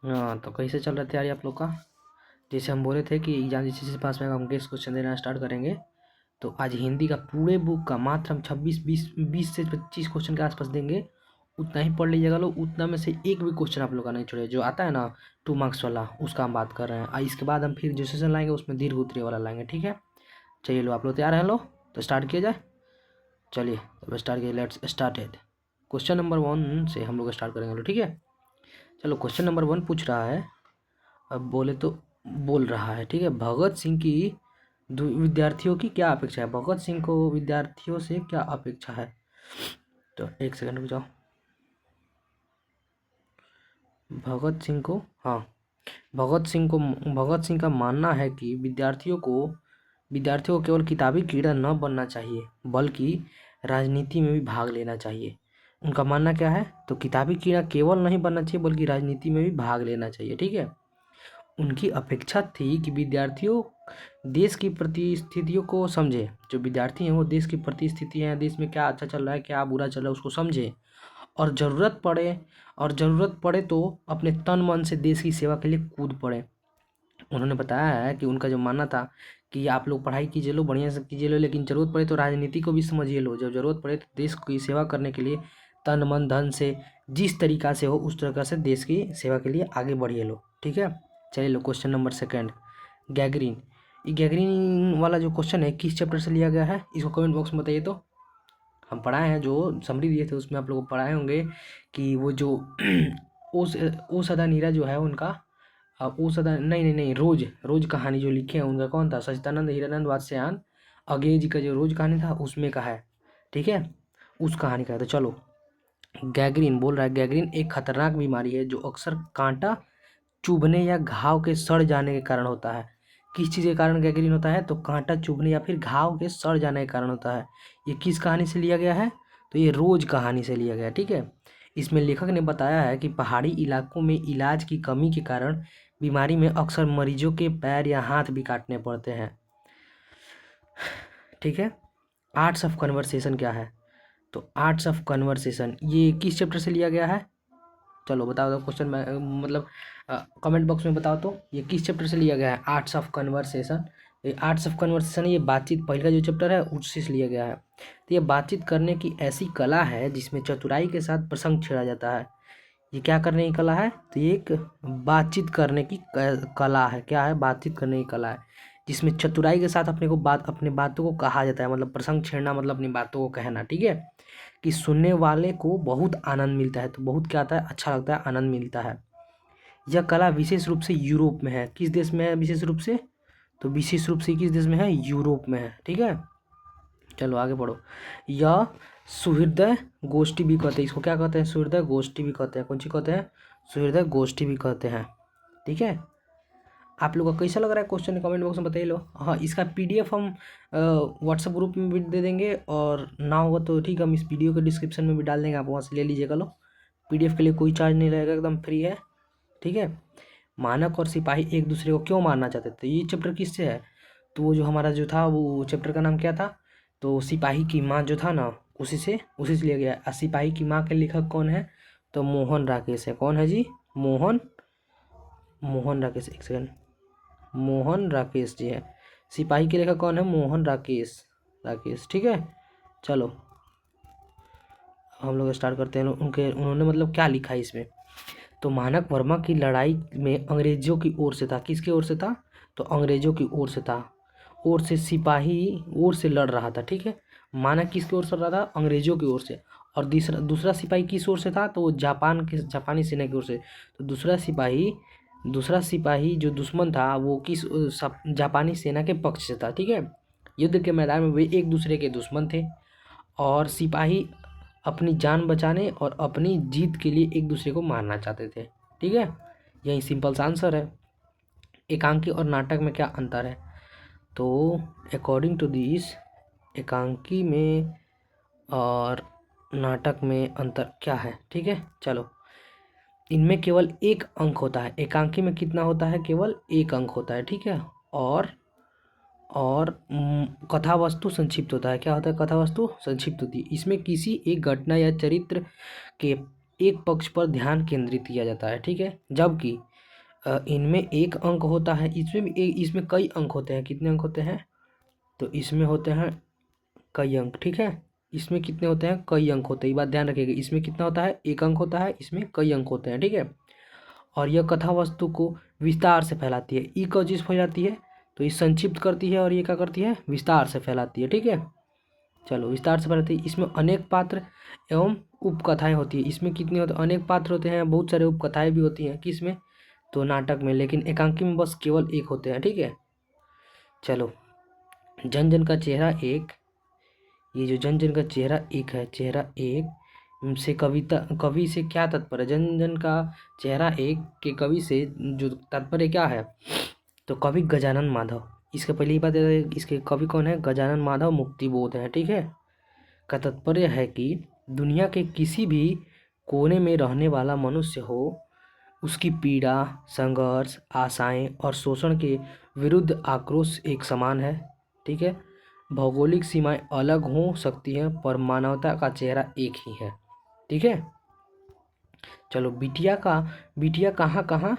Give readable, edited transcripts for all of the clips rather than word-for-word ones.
हाँ, तो कैसे चल रहा है तैयारी आप लोग का? जैसे हम बोले थे कि एग्जाम जैसे जैसे पास में हम गेस क्वेश्चन देना स्टार्ट करेंगे। तो आज हिंदी का पूरे बुक का मात्र हम 26 20 से 25 क्वेश्चन के आसपास देंगे। उतना ही पढ़ लीजिएगा लोग, उतना में से एक भी क्वेश्चन आप लोग का नहीं छोड़े। जो आता है ना 2 मार्क्स वाला, उसका हम बात कर रहे हैं। इसके बाद हम फिर जो सेशन लाएंगे उसमें दीर्घ उत्तरीय वाला लाएंगे, ठीक है? चलिए लो, आप लोग तैयार हैं? लो तो स्टार्ट किया जाए। चलिए अब स्टार्ट किया, लेट्स स्टार्टेड। क्वेश्चन नंबर 1 से हम लोग स्टार्ट करेंगे लो, ठीक है? चलो, क्वेश्चन नंबर 1 पूछ रहा है। अब बोले तो बोल रहा है, ठीक है? भगत सिंह की विद्यार्थियों की क्या अपेक्षा है? भगत सिंह को विद्यार्थियों से क्या अपेक्षा है? तो एक सेकंड रुक जाओ। भगत सिंह को, हाँ, भगत सिंह का मानना है कि विद्यार्थियों को केवल किताबी कीड़ा न बनना चाहिए, बल्कि राजनीति में भी भाग लेना चाहिए। उनका मानना क्या है? तो किताबी कीड़ा केवल नहीं बनना चाहिए, बल्कि राजनीति में भी भाग लेना चाहिए, ठीक है? उनकी अपेक्षा थी कि विद्यार्थियों देश की परिस्थितियों को समझे। जो विद्यार्थी हैं वो देश की परिस्थितियाँ हैं, देश में क्या अच्छा चल रहा है, क्या बुरा चल रहा है, उसको समझे। और ज़रूरत पड़े तो अपने तन मन से देश की सेवा के लिए कूद पड़े। उन्होंने बताया है कि उनका जो मानना था कि आप लोग पढ़ाई कीजिए लो, बढ़िया से कीजिए लो, लेकिन ज़रूरत पड़े तो राजनीति को भी समझिए लो। जब ज़रूरत पड़े तो देश की सेवा करने के लिए तन मन धन से जिस तरीका से हो उस तरीका से देश की सेवा के लिए आगे बढ़िए लो, ठीक है? चलिए लो, क्वेश्चन नंबर 2, गैगरीन। ये गैगरीन वाला जो क्वेश्चन है किस चैप्टर से लिया गया है, इसको कमेंट बॉक्स में बताइए। तो हम पढ़ाए हैं, जो समरी दिए थे उसमें आप लोग को पढ़ाए होंगे कि वो जो ओ सदा नीरा जो है उनका, ओ सदा नहीं नहीं नहीं, रोज कहानी जो लिखे हैं उनका कौन था? सच्चिदानंद हीरानंद वात्स्यायन अगेय जी का जो रोज कहानी था उसमें का है, ठीक है? उस कहानी का है। तो चलो, गैगरीन बोल रहा है, गैगरीन एक खतरनाक बीमारी है जो अक्सर कांटा चुभने या घाव के सड़ जाने के कारण होता है। किस चीज़ के कारण गैंग्रीन होता है? तो कांटा चुभने या फिर घाव के सड़ जाने के कारण होता है। ये किस कहानी से लिया गया है? तो ये रोज कहानी से लिया गया है, ठीक है? इसमें लेखक ने बताया है कि पहाड़ी इलाकों में इलाज की कमी के कारण बीमारी में अक्सर मरीजों के पैर या हाथ भी काटने पड़ते हैं, ठीक है? आर्ट्स ऑफ कन्वर्सेशन क्या है? तो आर्ट्स ऑफ कन्वर्सेशन ये किस चैप्टर से लिया गया है? चलो बताओ तो, क्वेश्चन में मतलब कमेंट बॉक्स में बताओ तो ये किस चैप्टर से लिया गया है? Arts of conversation. ये आर्ट्स ऑफ कन्वर्सेशन, ये बातचीत पहले का जो चैप्टर है उससे से लिया गया है। तो ये बातचीत करने की ऐसी कला है जिसमें चतुराई के साथ प्रसंग छेड़ा जाता है। ये क्या करने की कला है? तो ये एक बातचीत करने की कला है। क्या है? बातचीत करने की कला है, जिसमें चतुराई के साथ अपने बातों को कहा जाता है। मतलब प्रसंग छेड़ना मतलब अपनी बातों को कहना, ठीक है? कि सुनने वाले को बहुत आनंद मिलता है। तो बहुत क्या आता है? अच्छा लगता है, आनंद मिलता है। यह कला विशेष रूप से यूरोप में है। किस देश में है विशेष रूप से? तो विशेष रूप से किस देश में है? यूरोप में है, ठीक है? चलो आगे पढ़ो। यह सुहृदय गोष्ठी भी कहते हैं। इसको क्या कहते हैं? सुहृदय गोष्ठी भी कहते हैं। कौन सी कहते हैं? सुहृदय गोष्ठी भी कहते हैं, ठीक है? आप लोग का कैसा लग रहा है क्वेश्चन, कमेंट बॉक्स में बताइए लो। हाँ, इसका पीडीएफ हम व्हाट्सएप ग्रुप में भी दे देंगे, और ना होगा तो ठीक है, हम इस वीडियो के डिस्क्रिप्शन में भी डाल देंगे, आप वहाँ से ले लीजिएगा लो। पीडीएफ के लिए कोई चार्ज नहीं लगेगा, एकदम फ्री है, ठीक है? मानक और सिपाही एक दूसरे को क्यों मारना चाहते थे? ये चैप्टर किससे है? तो वो जो हमारा जो था वो चैप्टर का नाम क्या था? तो सिपाही की माँ जो था ना, उसी से लिया गया है। सिपाही की माँ के लेखक कौन है? तो मोहन राकेश है। कौन है जी? मोहन मोहन राकेश। एक सेकंड, मोहन राकेश जी है। सिपाही के लेखक कौन है? मोहन राकेश, ठीक है? चलो हम लोग स्टार्ट करते हैं। उन्होंने मतलब क्या लिखा है इसमें? तो मानक वर्मा की लड़ाई में अंग्रेजों की ओर से था। किसकी ओर से था? तो अंग्रेजों की ओर से था। ओर से सिपाही ओर से लड़ रहा था, ठीक है? मानक किसकी ओर से लड़ रहा था? अंग्रेजों की ओर से। और दूसरा सिपाही किस ओर से था? तो वो जापानी सेना की ओर से। तो दूसरा सिपाही जो दुश्मन था वो जापानी सेना के पक्ष से था, ठीक है? युद्ध के मैदान में वे एक दूसरे के दुश्मन थे, और सिपाही अपनी जान बचाने और अपनी जीत के लिए एक दूसरे को मारना चाहते थे, ठीक है? यही सिंपल सा आंसर है। एकांकी और नाटक में क्या अंतर है? तो अकॉर्डिंग टू दिस, एकांकी में और नाटक में अंतर क्या है, ठीक है? चलो, इनमें केवल एक अंक होता है। एकांकी में कितना होता है? केवल एक अंक होता है, ठीक है? और कथा वस्तु संक्षिप्त होता है। क्या होता है? कथा वस्तु संक्षिप्त होती है। इसमें किसी एक घटना या चरित्र के एक पक्ष पर ध्यान केंद्रित किया जाता है, ठीक है? जबकि इनमें एक अंक होता है, इसमें भी इसमें कई अंक होते हैं। कितने अंक होते हैं? तो इसमें होते हैं कई अंक, ठीक है। इसमें कितने होते हैं? कई अंक होते हैं। ये बात ध्यान रखिएगा, इसमें कितना होता है? एक अंक होता है, इसमें कई अंक होते हैं, ठीक है। और यह कथा वस्तु को विस्तार से फैलाती है। ई को चीज़ फैलाती है, तो ये संक्षिप्त करती है, और ये क्या करती है? विस्तार से फैलाती है, ठीक है। चलो, विस्तार से फैलाती है। इसमें अनेक पात्र एवं उपकथाएं होती है। इसमें कितने होते हैं? अनेक पात्र होते हैं, बहुत सारे उपकथाएं भी होती हैं। किसमें? तो नाटक में। लेकिन एकांकी में बस केवल एक होते हैं, ठीक है। चलो, जन जन का चेहरा एक, ये जो जन जन का चेहरा एक है, चेहरा एक से कवि से क्या तात्पर्य? जन जन का चेहरा एक के कवि से जो तात्पर्य क्या है? तो कवि गजानन माधव। इसके पहले ही बात है, इसके कवि कौन है? गजानन माधव मुक्तिबोध है, ठीक है। का तात्पर्य है कि दुनिया के किसी भी कोने में रहने वाला मनुष्य हो, उसकी पीड़ा, संघर्ष, आशाएं और शोषण के विरुद्ध आक्रोश एक समान है, ठीक है। भौगोलिक सीमाएं अलग हो सकती हैं, पर मानवता का चेहरा एक ही है, ठीक है। चलो, बिटिया कहाँ कहाँ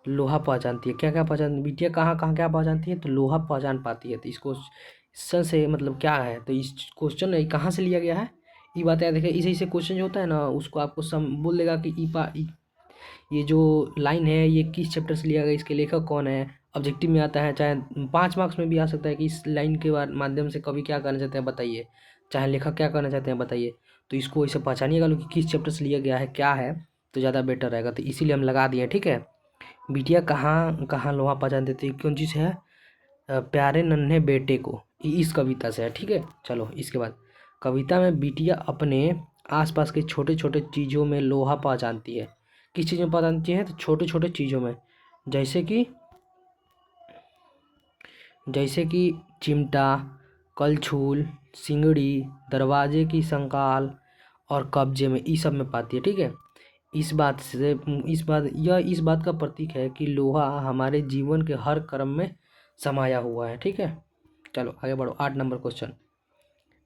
लोहा पहचानती है? क्या क्या पहचान? बिटिया कहाँ कहाँ क्या पहचानती है? तो लोहा पहचान पाती है। तो इसको क्वेश्चन से मतलब क्या है? तो इस क्वेश्चन कहाँ से लिया गया है? ये बात याद रखिए। इसे क्वेश्चन जो होता है ना, उसको आपको बोल देगा कि ये जो लाइन है ये किस चैप्टर से लिया गया, इसके लेखक कौन है। ऑब्जेक्टिव में आता है, चाहे 5 मार्क्स में भी आ सकता है कि इस लाइन के माध्यम से कवि क्या करना चाहते हैं बताइए, चाहे लेखक क्या करना चाहते हैं बताइए। तो इसको इसे पहचानिएगा लोग कि किस चैप्टर से लिया गया है, क्या है, तो ज़्यादा बेटर रहेगा। तो इसीलिए हम लगा दिए, ठीक है। बिटिया कहाँ कहाँ लोहा पहचान देती है, कौन चीज़ है? प्यारे नन्हे बेटे को, इस कविता से है, ठीक है। चलो, इसके बाद कविता में बिटिया अपने आसपास के छोटे छोटे चीज़ों में लोहा पहचानती है। किस चीज़ में पहचानती है? तो छोटे छोटे चीज़ों में, जैसे कि चिमटा, कलछुल, सिंगड़ी, दरवाजे की संकाल और कब्जे में, इस सब में पाती है, ठीक है। इस बात का प्रतीक है कि लोहा हमारे जीवन के हर क्रम में समाया हुआ है, ठीक है। चलो आगे बढ़ो। 8 नंबर क्वेश्चन,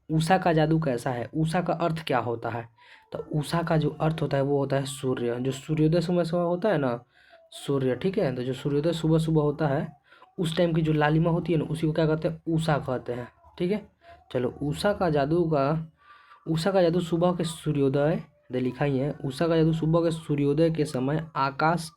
उषा का जादू कैसा है? उषा का अर्थ क्या होता है? तो उषा का जो अर्थ होता है वो होता है सूर्य। जो सूर्योदय सुबह सुबह होता है ना, सूर्य, ठीक है। तो जो सूर्योदय सुबह सुबह होता है, उस टाइम की जो लालिमा होती है ना, उसी को क्या कहते हैं? उषा कहते हैं, ठीक है। चलो, उषा का जादू सुबह के सूर्योदय, दे लिखा ही है। उषा का जादू सुबह के सूर्योदय के समय आकाश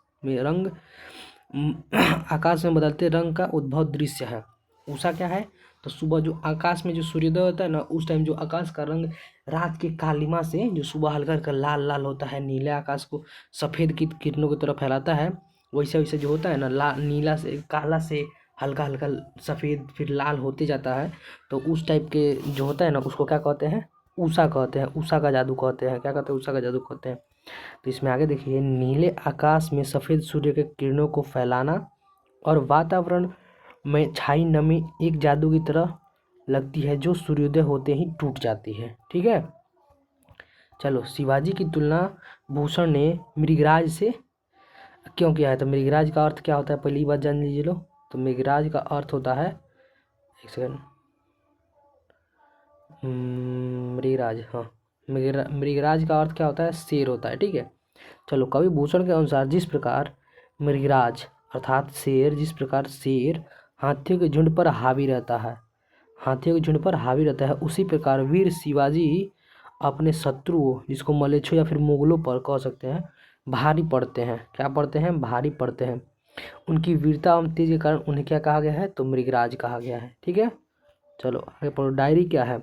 में बदलते रंग का उद्भव दृश्य है। उषा क्या है? तो सुबह जो आकाश में जो सूर्योदय होता है ना, उस टाइम जो आकाश का रंग रात के कालिमा से, जो सुबह हल्का हल्का लाल लाल होता है, नीले आकाश को सफ़ेद की किरणों की तरफ फैलाता है, वैसे वैसे जो होता है ना, नीला से काला से हल्का हल्का सफ़ेद फिर लाल होते जाता है। तो उस टाइप के जो होता है ना, उसको क्या कहते हैं? उषा कहते हैं, उषा का जादू कहते हैं। क्या कहते हैं? उषा का जादू कहते हैं। तो इसमें आगे देखिए, नीले आकाश में सफ़ेद सूर्य के किरणों को फैलाना और वातावरण में छाई नमी एक जादू की तरह लगती है, जो सूर्योदय होते ही टूट जाती है, ठीक है। चलो, शिवाजी की तुलना भूषण ने मृगराज से क्यों किया है? तो मृगराज का अर्थ क्या होता है, पहली बात जान लीजिए लो। तो मृगराज का अर्थ होता है, एक सेकंड, मृगराज, हाँ, मृगराज का अर्थ क्या होता है? शेर होता है, ठीक है। चलो, कवि भूषण के अनुसार जिस प्रकार मृगराज अर्थात शेर, जिस प्रकार शेर हाथियों के झुंड पर हावी रहता है, उसी प्रकार वीर शिवाजी अपने शत्रुओं, जिसको मलेच्छों या फिर मुगलों पर कह सकते हैं, भारी पड़ते हैं। क्या पड़ते हैं? भारी पड़ते हैं। उनकी वीरता एवं तेज के कारण उन्हें क्या कहा गया है? तो मृगराज कहा गया है, ठीक है। चलो आगे पढ़ो। डायरी क्या है?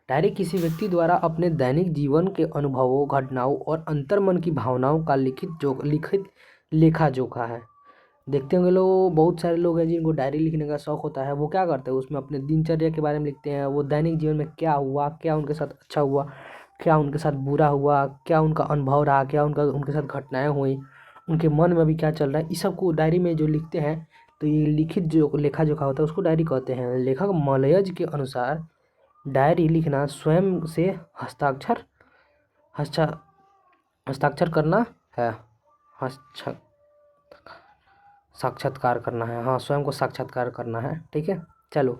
डायरी किसी व्यक्ति द्वारा अपने दैनिक जीवन के अनुभवों, घटनाओं और अंतर्मन की भावनाओं का लिखित लेखा जोखा है। देखते होंगे लोग, बहुत सारे लोग हैं जिनको डायरी लिखने का शौक होता है। वो क्या करते हैं? उसमें अपने दिनचर्या के बारे में लिखते हैं। वो दैनिक जीवन में क्या हुआ, क्या उनके साथ अच्छा हुआ, क्या उनके साथ बुरा हुआ, क्या उनका अनुभव रहा, क्या उनके साथ घटनाएं हुई, उनके मन में अभी क्या चल रहा है, इस सब को डायरी में जो लिखते हैं, तो ये लिखित जो लेखा जोखा होता है उसको डायरी कहते हैं। लेखक मलयज के अनुसार डायरी लिखना स्वयं से हस्ताक्षर करना है, साक्षात्कार करना है, हाँ, स्वयं को साक्षात्कार करना है, ठीक है। चलो,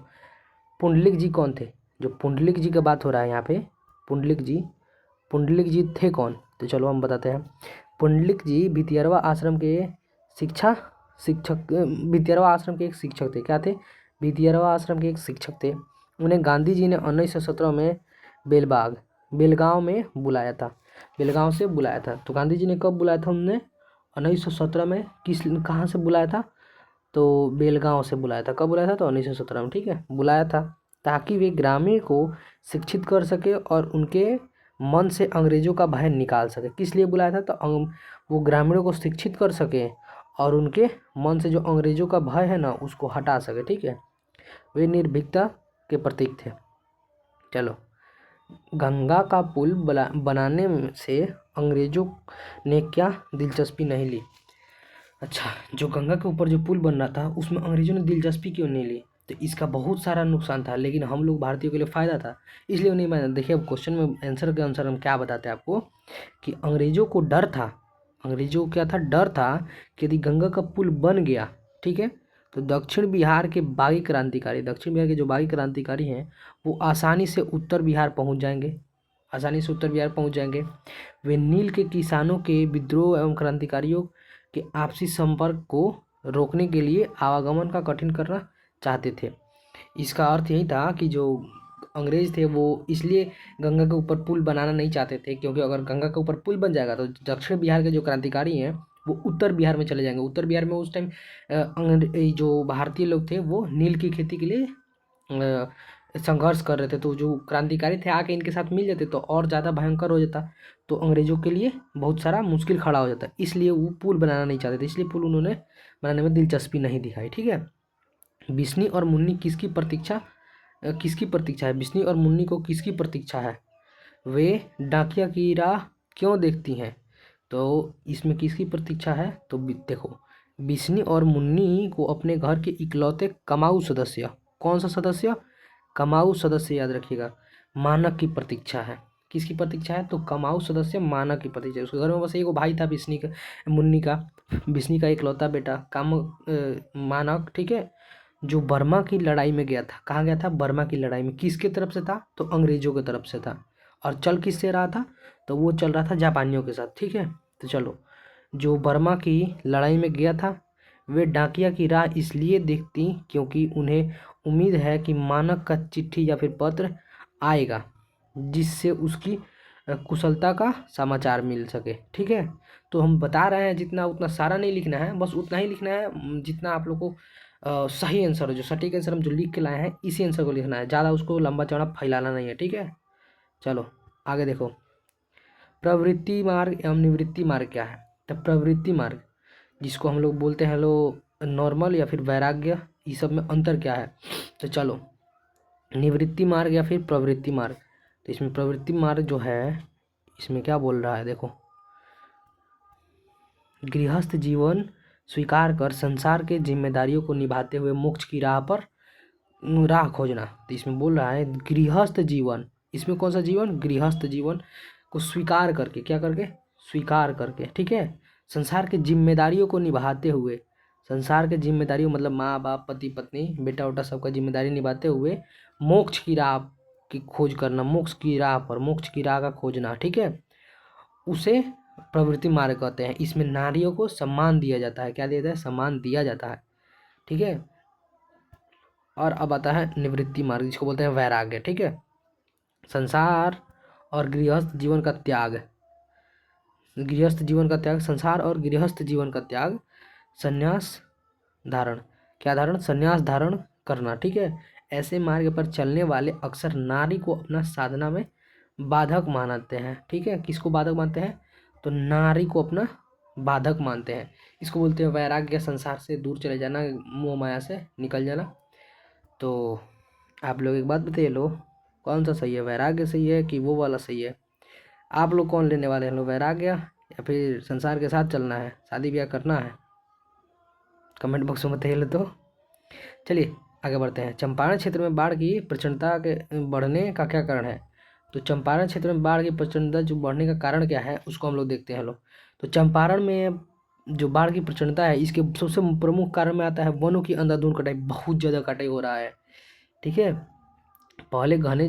पुंडलिक जी कौन थे? जो पुंडलिक जी का बात हो रहा है यहाँ पे, पुंडलिक जी थे कौन? तो चलो हम बताते हैं। पुंडलिक जी भितियरवा आश्रम के शिक्षा शिक्षक भितियारवा आश्रम के एक शिक्षक थे। क्या थे? भितियारवा आश्रम के एक शिक्षक थे। उन्हें गांधी जी ने 1917 में बेलगांव में बुलाया था। बेलगांव से बुलाया था। तो गांधी जी ने कब बुलाया था? उन्होंने 1917 में। कहाँ से बुलाया था? तो बेलगांव से बुलाया था। कब बुलाया था? तो 1917 में, ठीक है, बुलाया था, ताकि वे ग्रामीण को शिक्षित कर सके और उनके मन से अंग्रेजों का भय निकाल सके। किस लिए बुलाया था? तो वो ग्रामीणों को शिक्षित कर सके और उनके मन से जो अंग्रेजों का भय है ना, उसको हटा सके, ठीक है। वे निर्भीकता के प्रतीक थे। चलो, गंगा का पुल बनाने से अंग्रेजों ने क्या दिलचस्पी नहीं ली? अच्छा, जो गंगा के ऊपर जो पुल बन रहा था उसमें अंग्रेजों ने दिलचस्पी क्यों नहीं ली? तो इसका बहुत सारा नुकसान था, लेकिन हम लोग भारतीयों के लिए फ़ायदा था, इसलिए नहीं बना। देखिए, अब क्वेश्चन में आंसर के अनुसार हम क्या बताते हैं आपको कि अंग्रेजों को डर था। अंग्रेजों को क्या था? डर था कि यदि गंगा का पुल बन गया, ठीक है, तो दक्षिण बिहार के जो बागी क्रांतिकारी हैं वो आसानी से उत्तर बिहार पहुंच जाएंगे। वे नील के किसानों के विद्रोह एवं क्रांतिकारियों के आपसी संपर्क को रोकने के लिए आवागमन का कठिन करना चाहते थे। इसका अर्थ यही था कि जो अंग्रेज थे वो इसलिए गंगा के ऊपर पुल बनाना नहीं चाहते थे, क्योंकि अगर गंगा के ऊपर पुल बन जाएगा तो दक्षिण बिहार के जो क्रांतिकारी हैं वो उत्तर बिहार में चले जाएंगे। उत्तर बिहार में उस टाइम जो भारतीय लोग थे वो नील की खेती के लिए संघर्ष कर रहे थे। तो जो क्रांतिकारी थे आके इनके साथ मिल जाते तो और ज़्यादा भयंकर हो जाता, तो अंग्रेजों के लिए बहुत सारा मुश्किल खड़ा हो जाता, इसलिए वो पुल बनाना नहीं चाहते थे। इसलिए पुल उन्होंने बनाने में दिलचस्पी नहीं दिखाई, ठीक है। बिस्नी और मुन्नी किसकी प्रतीक्षा है? बिस्नी और मुन्नी को किसकी प्रतीक्षा है? वे डाकिया की राह क्यों देखती हैं? तो इसमें किसकी प्रतीक्षा है? तो देखो, बिस्नी और मुन्नी को अपने घर के इकलौते कमाऊ सदस्य, कौन सा सदस्य? कमाऊ सदस्य, याद रखिएगा, मानक की प्रतीक्षा है। किसकी प्रतीक्षा है? तो कमाऊ सदस्य मानक की प्रतीक्षा है। उसके घर में बस एक भाई था मुन्नी का, बिस्नी का इकलौता बेटा मानक, ठीक है, जो बर्मा की लड़ाई में गया था। कहाँ गया था? बर्मा की लड़ाई में। किसके तरफ से था? तो अंग्रेजों की तरफ से था। और चल किससे रहा था? तो वो चल रहा था जापानियों के साथ, ठीक है। तो चलो, जो बर्मा की लड़ाई में गया था वे डाकिया की राह इसलिए देखती क्योंकि उन्हें उम्मीद है कि मानक का चिट्ठी या फिर पत्र आएगा जिससे उसकी कुशलता का समाचार मिल सके, ठीक है। तो हम बता रहे हैं, जितना उतना सारा नहीं लिखना है, बस उतना ही लिखना है जितना आप लोग को सही आंसर हो, जो सटीक आंसर हम जो लिख के लाए हैं इसी आंसर को लिखना है, ज़्यादा उसको लंबा चौड़ा फैलाना नहीं है, ठीक है। चलो आगे देखो, प्रवृत्ति मार्ग एवं निवृत्ति मार्ग क्या है? तो प्रवृत्ति मार्ग, जिसको हम लोग बोलते हैं नॉर्मल या फिर वैराग्य, इस सब में अंतर क्या है? तो चलो, निवृत्ति मार्ग या फिर प्रवृत्ति मार्ग। तो इसमें प्रवृत्ति मार्ग जो है, इसमें क्या बोल रहा है देखो, गृहस्थ जीवन स्वीकार कर संसार के जिम्मेदारियों को निभाते हुए मोक्ष की राह खोजना। तो इसमें बोल रहा है गृहस्थ जीवन, इसमें कौन सा जीवन? गृहस्थ जीवन को स्वीकार करके, क्या करके? स्वीकार करके, ठीक है, संसार के जिम्मेदारियों को निभाते हुए, संसार के जिम्मेदारियों मतलब माँ बाप, पति पत्नी, बेटा उटा सबका जिम्मेदारी निभाते हुए मोक्ष की राह की खोज करना, मोक्ष की राह का खोजना, ठीक है, उसे प्रवृत्ति मार्ग कहते हैं। इसमें नारियों को सम्मान दिया जाता है। क्या दिया जाता है? सम्मान दिया जाता है, ठीक है। और अब आता है निवृत्ति मार्ग, जिसको बोलते हैं वैराग्य, ठीक है, संसार और गृहस्थ जीवन का त्याग, संसार और गृहस्थ जीवन का त्याग, संन्यास धारण, क्या धारण? संन्यास धारण करना, ठीक है। ऐसे मार्ग पर चलने वाले अक्सर नारी को अपना साधना में बाधक मानते हैं, ठीक है। किसको बाधक मानते हैं? तो नारी को अपना बाधक मानते हैं। इसको बोलते हैं वैराग्य, संसार से दूर चले जाना, मोह माया से निकल जाना। तो आप लोग एक बात बताइए, लो कौन सा सही है? वैराग्य सही है कि वो वाला सही है? आप लोग कौन लेने वाले हैं? लो वैराग्य या फिर संसार के साथ चलना है, शादी ब्याह करना है? कमेंट बॉक्स में बताइए तो। चलिए आगे बढ़ते हैं। चंपारण क्षेत्र में बाढ़ की प्रचंडता के बढ़ने का क्या कारण है? तो चंपारण क्षेत्र में बाढ़ की प्रचंडता जो बढ़ने का कारण क्या है उसको हम लोग देखते हैं लोग। तो चंपारण में जो बाढ़ की प्रचंडता है, इसके सबसे प्रमुख कारण में आता है वनों की अंधाधुंध कटाई। बहुत ज़्यादा कटाई हो रहा है, ठीक है। पहले घने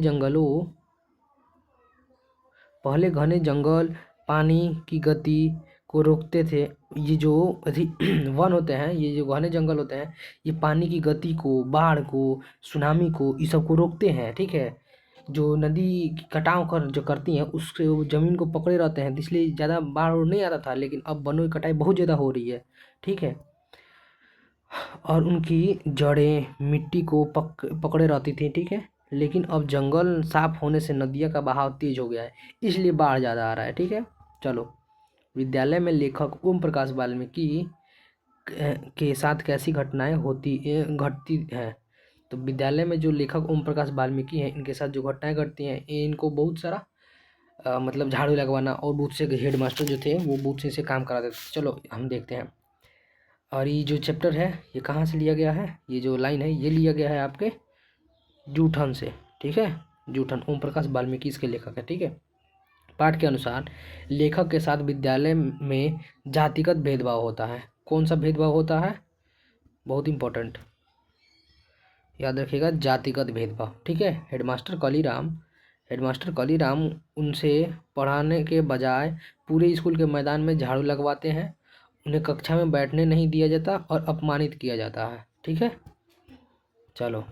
जंगल, पानी की गति को रोकते थे। ये जो वन होते हैं, ये जो घने जंगल होते हैं, ये पानी की गति को, बाढ़ को, सुनामी को, ये सब को रोकते हैं। ठीक है, जो नदी की कटाव कर जो करती हैं उससे वो ज़मीन को पकड़े रहते हैं, तो इसलिए ज़्यादा बाढ़ और नहीं आता था। लेकिन अब वनों की कटाई बहुत ज़्यादा हो रही है। ठीक है, और उनकी जड़ें मिट्टी को पकड़े रहती थी। ठीक है, लेकिन अब जंगल साफ होने से नदियों का बहाव तेज हो गया है, इसलिए बाढ़ ज़्यादा आ रहा है। ठीक है, चलो। विद्यालय में लेखक ओम प्रकाश वाल्मीकि के साथ कैसी घटनाएं घटती हैं। तो विद्यालय में जो लेखक ओम प्रकाश वाल्मीकि हैं, इनके साथ जो घटनाएं घटती हैं, इनको बहुत सारा मतलब झाड़ू लगवाना, और बूथ से हेड मास्टर जो थे वो बूथ से काम कराते थे। चलो हम देखते हैं। और ये जो चैप्टर है ये कहाँ से लिया गया है, ये जो लाइन है ये लिया गया है आपके जूठन से। ठीक है, जूठन ओम प्रकाश वाल्मीकि इसके लेखक है। ठीक है, पाठ के अनुसार लेखक के साथ विद्यालय में जातिगत भेदभाव होता है। कौन सा भेदभाव होता है, बहुत इंपॉर्टेंट, याद रखिएगा, जातिगत भेदभाव। ठीक है, हेडमास्टर कलीराम उनसे पढ़ाने के बजाय पूरे स्कूल के मैदान में झाड़ू लगवाते हैं। उन्हें कक्षा में बैठने नहीं दिया जाता और अपमानित किया जाता है। ठीक है, चलो।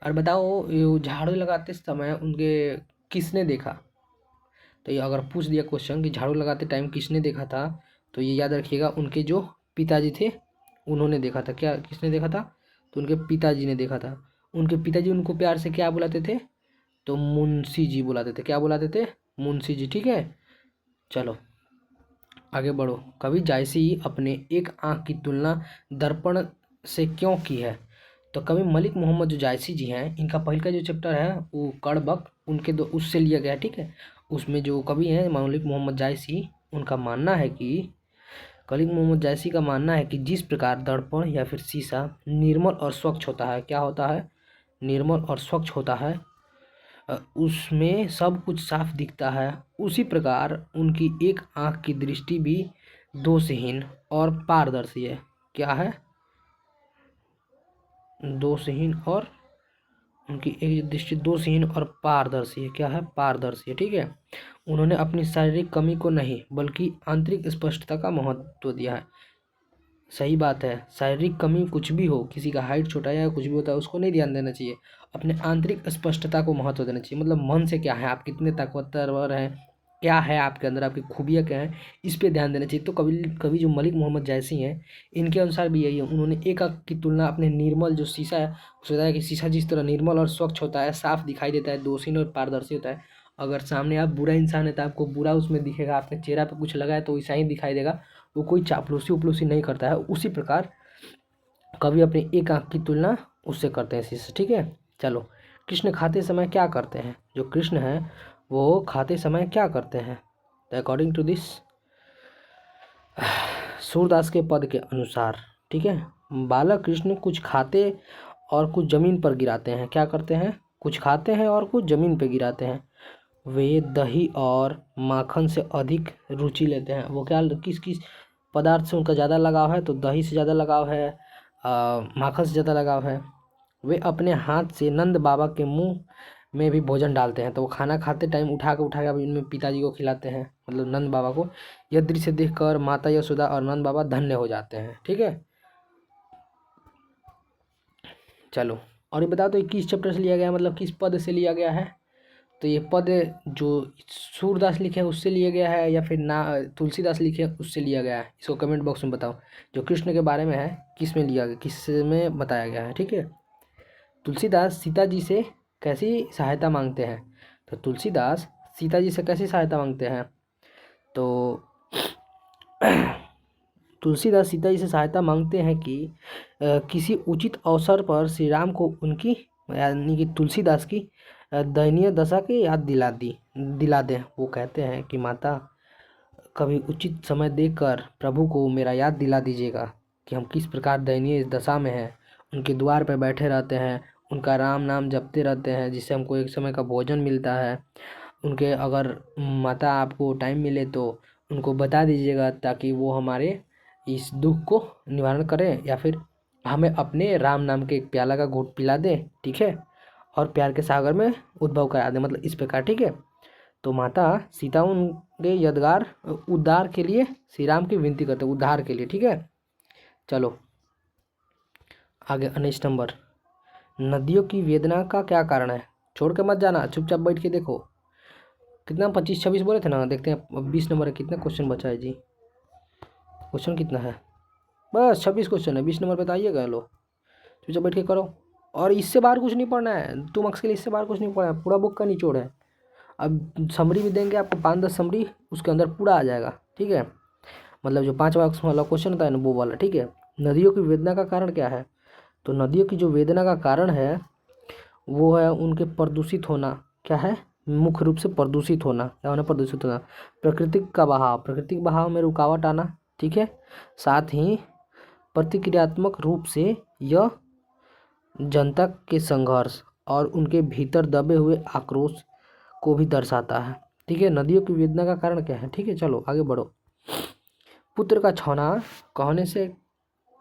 और बताओ, ये झाड़ू लगाते समय उनके किसने देखा। तो ये अगर पूछ दिया क्वेश्चन कि झाड़ू लगाते टाइम किसने देखा था, तो ये याद रखिएगा, उनके जो पिताजी थे उन्होंने देखा था। क्या, किसने देखा था, तो उनके पिताजी ने देखा था। उनके पिताजी उनको प्यार से क्या बुलाते थे, तो मुंशी जी बुलाते थे। क्या बुलाते थे, मुंशी जी। ठीक है, चलो आगे बढ़ो। कवि जायसी अपने एक आँख की तुलना दर्पण से क्यों की है। तो कवि मलिक मोहम्मद जो जायसी जी हैं, इनका पहले का जो चैप्टर है वो कड़बक, उनके दो उससे लिया गया है। ठीक है, उसमें जो कवि हैं मलिक मोहम्मद जायसी, उनका मानना है कि मलिक मोहम्मद जायसी का मानना है कि जिस प्रकार दर्पण या फिर शीशा निर्मल और स्वच्छ होता है, क्या होता है, निर्मल और स्वच्छ होता है, उसमें सब कुछ साफ दिखता है, उसी प्रकार उनकी एक आँख की दृष्टि भी दोषहीन और पारदर्शी है। क्या है, दोषहीन और उनकी एक दृष्टि दोषहीन और पारदर्शी है। क्या है, पारदर्शी है। ठीक है, उन्होंने अपनी शारीरिक कमी को नहीं बल्कि आंतरिक स्पष्टता का महत्व दिया है। सही बात है, शारीरिक कमी कुछ भी हो, किसी का हाइट छोटा या कुछ भी होता है, उसको नहीं ध्यान देना चाहिए, अपने आंतरिक स्पष्टता को महत्व देना चाहिए। मतलब मन से क्या है, आप कितने ताकतवर हैं, क्या है आपके अंदर, आपकी खूबियाँ क्या हैं, इस पे ध्यान देना चाहिए। तो कवि कवि जो मलिक मोहम्मद जायसी हैं, इनके अनुसार भी यही है। उन्होंने एक आँख की तुलना अपने निर्मल जो शीशा है, उसने बताया कि शीशा जिस तरह निर्मल और स्वच्छ होता है, साफ दिखाई देता है, दोषहीन और पारदर्शी होता है। अगर सामने आप बुरा इंसान है तो आपको बुरा उसमें दिखेगा, आपने चेहरा पे कुछ लगाया तो वैसा ही दिखाई देगा, वो कोई चापलूसी उपलूसी नहीं करता है। उसी प्रकार कवि अपनी एक आँख की तुलना उससे करते हैं, शीशे। ठीक है, चलो। कृष्ण खाते समय क्या करते हैं, जो कृष्ण हैं वो खाते समय क्या करते हैं। तो अकॉर्डिंग टू दिस सूरदास के पद के अनुसार, ठीक है, बालक कृष्ण कुछ खाते और कुछ जमीन पर गिराते हैं। क्या करते हैं, कुछ खाते हैं और कुछ जमीन पर गिराते हैं। वे दही और माखन से अधिक रुचि लेते हैं। वो क्या, किस किस पदार्थ से उनका ज़्यादा लगाव है, तो दही से ज़्यादा लगाव है, माखन से ज़्यादा लगाव है। वे अपने हाथ से नंद बाबा के मुंह में भी भोजन डालते हैं। तो वो खाना खाते टाइम उठा के अब इनमें पिताजी को खिलाते हैं, मतलब नंद बाबा को। यह दृश्य देखकर माता यशोदा और नंद बाबा धन्य हो जाते हैं। ठीक है, चलो। और ये बता दो किस चैप्टर से लिया गया है, मतलब किस पद से लिया गया है। तो ये पद जो सूरदास लिखे हैं उससे लिया गया है, या फिर ना तुलसीदास लिखे हैं उससे लिया गया है, इसको कमेंट बॉक्स में बताओ। जो कृष्ण के बारे में है किस में लिया गया, किस में बताया गया है। ठीक है, तुलसीदास सीता जी से कैसी सहायता मांगते हैं। तो तुलसीदास सीता जी से कैसी सहायता मांगते हैं, तो तुलसीदास सीता जी से सहायता मांगते हैं कि किसी उचित अवसर पर श्री राम को उनकी, यानी कि तुलसीदास की दयनीय दशा की याद दिला दें। वो कहते हैं कि माता, कभी उचित समय देखकर प्रभु को मेरा याद दिला दीजिएगा कि हम किस प्रकार दयनीय इस दशा में हैं। उनके द्वार पर बैठे रहते हैं, उनका राम नाम जपते रहते हैं, जिससे हमको एक समय का भोजन मिलता है। उनके अगर माता आपको टाइम मिले तो उनको बता दीजिएगा, ताकि वो हमारे इस दुख को निवारण करें, या फिर हमें अपने राम नाम के एक प्याला का घूंट पिला दें। ठीक है, और प्यार के सागर में उद्भव करा दें, मतलब इस प्रकार। ठीक है, तो माता सीता यदगार उद्धार के लिए श्री राम की विनती करते हैं, उद्धार के लिए। ठीक है, चलो आगे। 19 नंबर, नदियों की वेदना का क्या कारण है? छोड़ के मत जाना, चुपचाप बैठ के देखो। कितना 25-26 बोले थे ना, देखते हैं अब 20 नंबर है, कितना क्वेश्चन बचा है जी? क्वेश्चन कितना है? बस 26 क्वेश्चन है, 20 नंबर बताइएगा। लो चुपचाप बैठ के करो, और इससे बाहर कुछ नहीं पढ़ना है, 2 मार्क्स के लिए इससे बाहर कुछ नहीं पढ़ना है, पूरा बुक का निचोड़ है। अब समरी भी देंगे आपको 5-10 समरी, उसके अंदर पूरा आ जाएगा। ठीक है, मतलब जो 5 मार्क्स वाला क्वेश्चन था ना वो वाला। ठीक है, नदियों की वेदना का कारण क्या है? तो नदियों की जो वेदना का कारण है वो है उनके प्रदूषित होना। क्या है? मुख्य रूप से प्रदूषित होना। क्या होना? प्रदूषित होना। प्राकृतिक का बहाव, प्राकृतिक बहाव में रुकावट आना। ठीक है, साथ ही प्रतिक्रियात्मक रूप से यह जनता के संघर्ष और उनके भीतर दबे हुए आक्रोश को भी दर्शाता है। ठीक है, नदियों की वेदना का कारण क्या है? ठीक है, चलो आगे बढ़ो। पुत्र का छौना कहने से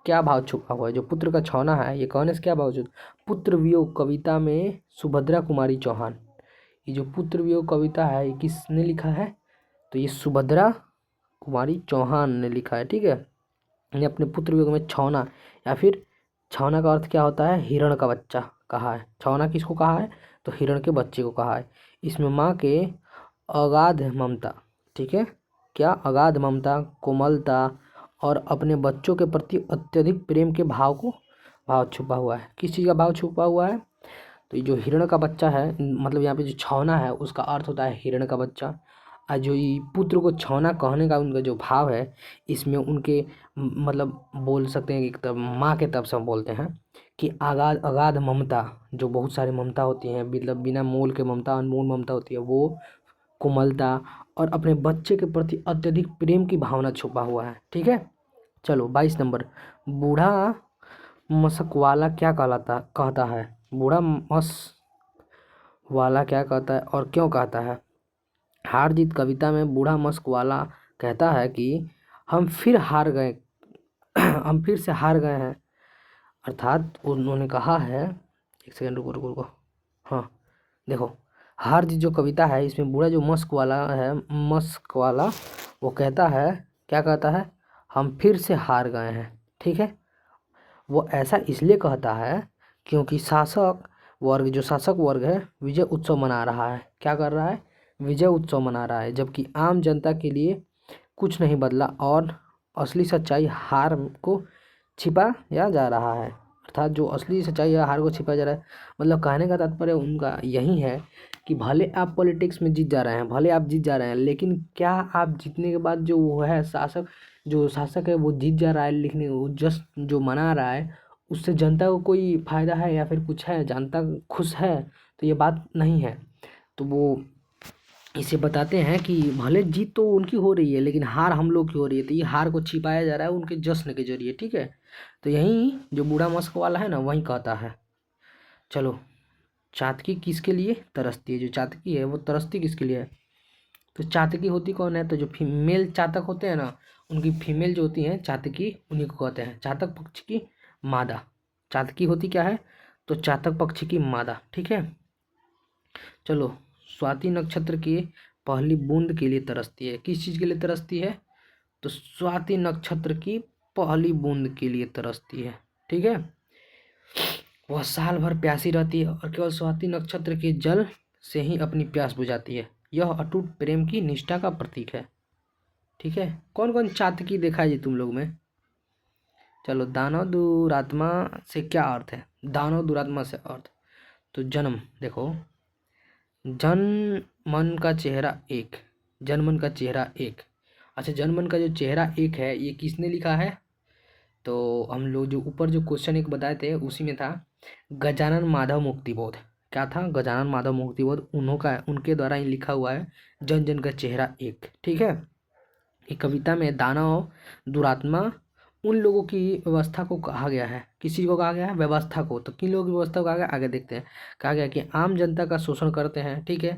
क्या भाव छुपा हुआ है? जो पुत्र का छौना है ये कहने से क्या भाव छुपा? पुत्र वियोग कविता में सुभद्रा कुमारी चौहान, ये जो पुत्र वियोग कविता है ये किसने लिखा है? तो ये सुभद्रा कुमारी चौहान ने लिखा है। ठीक है, ये अपने पुत्र वियोग में छौना, या फिर छौना का अर्थ क्या होता है? हिरण का बच्चा कहा है। छौना किसको कहा है? तो हिरण के बच्चे को कहा है। इसमें माँ के अगाध ममता, ठीक है, क्या अगाध ममता, कोमलता और अपने बच्चों के प्रति अत्यधिक प्रेम के भाव छुपा हुआ है। किस चीज़ का भाव छुपा हुआ है? तो ये जो हिरण का बच्चा है, मतलब यहाँ पे जो छौना है उसका अर्थ होता है हिरण का बच्चा। और जो ये पुत्र को छौना कहने का उनका जो भाव है, इसमें उनके मतलब बोल सकते हैं कि एक तरफ माँ के तरफ से हम बोलते हैं कि अगाध अगाध ममता, जो बहुत सारी ममता होती हैं, मतलब बिना मोल के ममता, अनमोल ममता होती है वो, कोमलता और अपने बच्चे के प्रति अत्यधिक प्रेम की भावना छुपा हुआ है। ठीक है, चलो 22 नंबर, बूढ़ा मशक क्या कहता है? बूढ़ा मस वाला क्या कहता है और क्यों कहता है? हार जीत कविता में बूढ़ा मस्क वाला कहता है कि हम फिर हार गए हम फिर से हार गए हैं। अर्थात उन्होंने कहा है, एक सेकंड रुको रुको रुको, हाँ देखो, हार जीत जो कविता है इसमें बूढ़ा जो मस्क वाला है, मस्क वाला, वो कहता है, क्या कहता है? हम फिर से हार गए हैं। ठीक है, वो ऐसा इसलिए कहता है क्योंकि शासक वर्ग है विजय उत्सव मना रहा है। क्या कर रहा है? विजय उत्सव मना रहा है, जबकि आम जनता के लिए कुछ नहीं बदला और असली सच्चाई हार को छिपाया जा रहा है। अर्थात जो असली सच्चाई है हार को छिपाया जा रहा है। मतलब कहने का तात्पर्य उनका यही है कि भले आप पॉलिटिक्स में जीत जा रहे हैं, भले आप जीत जा रहे हैं, लेकिन क्या आप जीतने के बाद जो वो है जो शासक है वो जीत जा रहा है, लेकिन वो जस्ट जो मना रहा है उससे जनता को कोई फायदा है या फिर कुछ है, जनता खुश है? तो ये बात नहीं है। तो वो इसे बताते हैं कि भले जीत तो उनकी हो रही है लेकिन हार हम लोग की हो रही है, तो ये हार को छिपाया जा रहा है उनके जश्न के जरिए। ठीक है, तो यही जो बूढ़ा मस्क वाला है ना वही कहता है। चलो, चातकी किसके लिए तरसती है? जो चातकी है वो तरसती किसके लिए है? तो चातकी होती कौन है? तो जो फीमेल चातक होते हैं ना, उनकी फीमेल जो होती हैं चातकी, उन्हीं को कहते हैं चातक पक्ष की मादा। चातकी होती क्या है? तो चातक पक्ष की मादा। ठीक है, चलो, स्वाति नक्षत्र की पहली बूंद के लिए तरसती है। किस चीज़ के लिए तरसती है? तो स्वाति नक्षत्र की पहली बूंद के लिए तरसती है। ठीक है, वह साल भर प्यासी रहती है और केवल स्वाति नक्षत्र के जल से ही अपनी प्यास बुझाती है। यह अटूट प्रेम की निष्ठा का प्रतीक है। ठीक है, कौन कौन चातकी देखा है जी तुम लोग में? चलो, दानव दुरात्मा से क्या अर्थ है? दानव दुरात्मा से अर्थ, तो जन्म देखो, जन मन का चेहरा एक, जन मन का चेहरा एक। अच्छा, जन मन का जो चेहरा एक है ये किसने लिखा है? तो हम लोग जो ऊपर जो क्वेश्चन एक बताए थे उसी में था गजानन माधव मुक्तिबोध। क्या था? गजानन माधव मुक्तिबोध, उनके द्वारा ही लिखा हुआ है जन जन का चेहरा एक। ठीक है, ये कविता में दानव दुरात्मा उन लोगों की व्यवस्था को कहा गया है। किस चीज़ को कहा गया है? व्यवस्था को। तो किन लोगों की व्यवस्था को कहा गया? आगे देखते हैं। कहा गया कि आम जनता का शोषण करते हैं, ठीक है,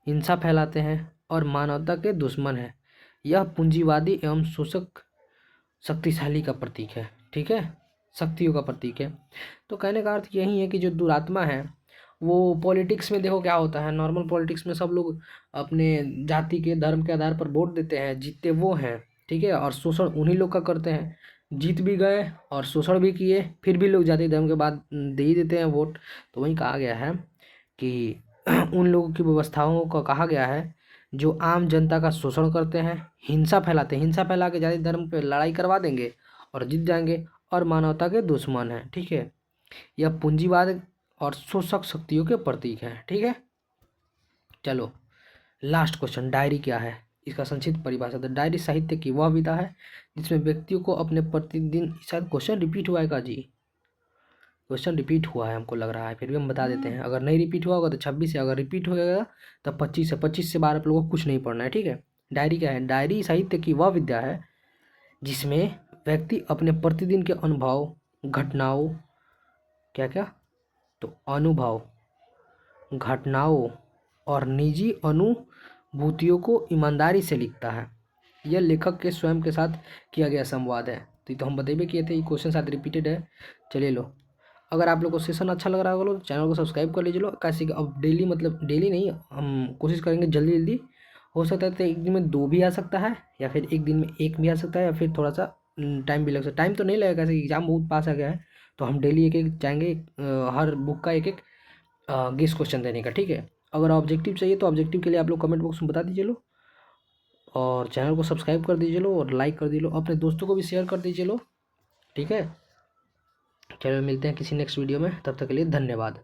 हिंसा फैलाते हैं और मानवता के दुश्मन है। यह पूंजीवादी एवं शोषक शक्तिशाली का प्रतीक है। ठीक है, शक्तियों का प्रतीक है। तो कहने का अर्थ यही है कि जो दुरात्मा है वो पॉलिटिक्स में देखो क्या होता है, नॉर्मल पॉलिटिक्स में सब लोग अपने जाति के धर्म के आधार पर वोट देते हैं, जीतते वो हैं, ठीक है, और शोषण उन्हीं लोग का करते हैं। जीत भी गए और शोषण भी किए, फिर भी लोग जाति धर्म के बाद दे ही देते हैं वोट। तो वहीं कहा गया है कि उन लोगों की व्यवस्थाओं को कहा गया है जो आम जनता का शोषण करते हैं, हिंसा फैलाते हैं, हिंसा फैला के जाति धर्म पे लड़ाई करवा देंगे और जीत जाएंगे, और मानवता के दुश्मन हैं, ठीक है। यह पूंजीवाद और शोषक शक्तियों के प्रतीक हैं, ठीक है। चलो लास्ट क्वेश्चन, डायरी क्या है, इसका संक्षिप्त परिभाषा। तो डायरी साहित्य की वह विधा है जिसमें व्यक्तियों को अपने प्रतिदिन, शायद क्वेश्चन रिपीट हुआ है का जी, क्वेश्चन रिपीट हुआ है हमको लग रहा है, फिर भी हम बता देते हैं। अगर नहीं रिपीट हुआ होगा तो 26 है, अगर रिपीट होगा तो 25 है, 25 से 12 आप लोगों को कुछ नहीं पढ़ना है, ठीक है। डायरी क्या है, डायरी साहित्य की वह विद्या है जिसमें व्यक्ति अपने प्रतिदिन के अनुभव, घटनाओं, क्या क्या, तो अनुभव, घटनाओं और निजी अनुभूतियों को ईमानदारी से लिखता है। यह लेखक के स्वयं के साथ किया गया संवाद है। तो ये तो हम बतेबे किए थे, ये क्वेश्चन शायद रिपीटेड है। चलिए लो, अगर आप लोग को सेशन अच्छा लग रहा होगा तो चैनल को सब्सक्राइब कर लीजिए लो, कैसे कि अब डेली, मतलब डेली नहीं, हम कोशिश करेंगे जल्दी जल्दी। हो सकता है तो एक दिन में 2 भी आ सकता है, या फिर एक दिन में 1 भी आ सकता है, या फिर थोड़ा सा टाइम भी लग सकता है। टाइम तो नहीं लगेगा, कैसे एग्जाम बहुत पास आ गया है, तो हम डेली एक एक चाहेंगे, हर बुक का एक एक गेस क्वेश्चन देने का, ठीक है। अगर ऑब्जेक्टिव चाहिए तो ऑब्जेक्टिव के लिए आप लोग कमेंट बॉक्स में बता दीजिए लो, और चैनल को सब्सक्राइब कर दीजिए लो, और लाइक कर दीजिए लो, अपने दोस्तों को भी शेयर कर दीजिए लो, ठीक है। चलो मिलते हैं किसी नेक्स्ट वीडियो में, तब तक के लिए धन्यवाद।